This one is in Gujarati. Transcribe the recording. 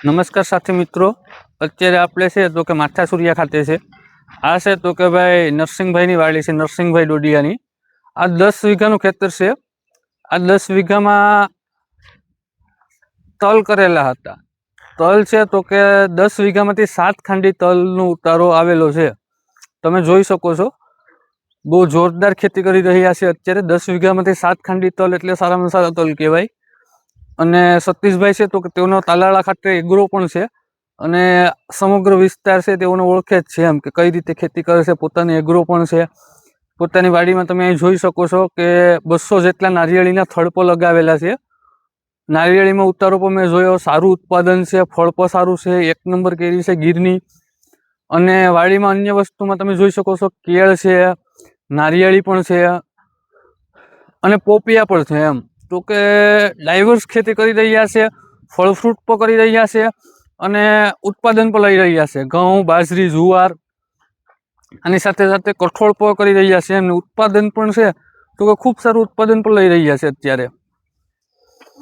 નમસ્કાર સાથી મિત્રો, અત્યારે આપણે છે તો કે માથા સૂર્યા ખાતે છે. આ છે તો કે ભાઈ નરસિંહભાઈની વાડી છે, નરસિંહભાઈ ડોડિયાની. આ 10 વીઘાનું ખેતર છે. આ 10 વીઘામાં તલ કરેલા હતા. તલ છે તો કે 10 વીઘામાંથી 7 ખાંડી તલનો ઉતારો આવેલો છે. તમે જોઈ શકો છો, બહુ જોરદાર ખેતી કરી રહ્યા છે અત્યારે. 10 વીઘામાંથી 7 ખાંડી તલ એટલે સારામાં સારા તલ કહેવાય. અને સતીશભાઈ છે તો કે તેઓનો તાલાળા ખાતે એગ્રો પણ છે અને સમગ્ર વિસ્તાર છે તેઓને ઓળખે જ છે, એમ કે કઈ રીતે ખેતી કરે છે. પોતાની એગ્રો પણ છે. પોતાની વાડીમાં તમે અહીં જોઈ શકો છો કે 200 જેટલા નારિયેળીના થડપો લગાવેલા છે. નારિયેળીમાં ઉતારો પણ મેં જોયો, સારું ઉત્પાદન છે, ફળ પણ સારું છે, 1 નંબર કેરી છે ગીરની. અને વાડીમાં અન્ય વસ્તુમાં તમે જોઈ શકો છો, કેળ છે, નારિયેળી પણ છે અને પોપિયા પણ છે. એમ તો કે ડાયવર્સ ખેતી કરી રહ્યા છે, ફળ ફ્રૂટ પણ કરી રહ્યા છે અને ઉત્પાદન પણ લઈ રહ્યા છે. ઘઉં, બાજરી, જુવાર, આની સાથે સાથે કઠોળ પણ કરી રહ્યા છે અને ઉત્પાદન પણ છે તો કે ખૂબ સારું ઉત્પાદન પણ લઈ રહ્યા છે અત્યારે.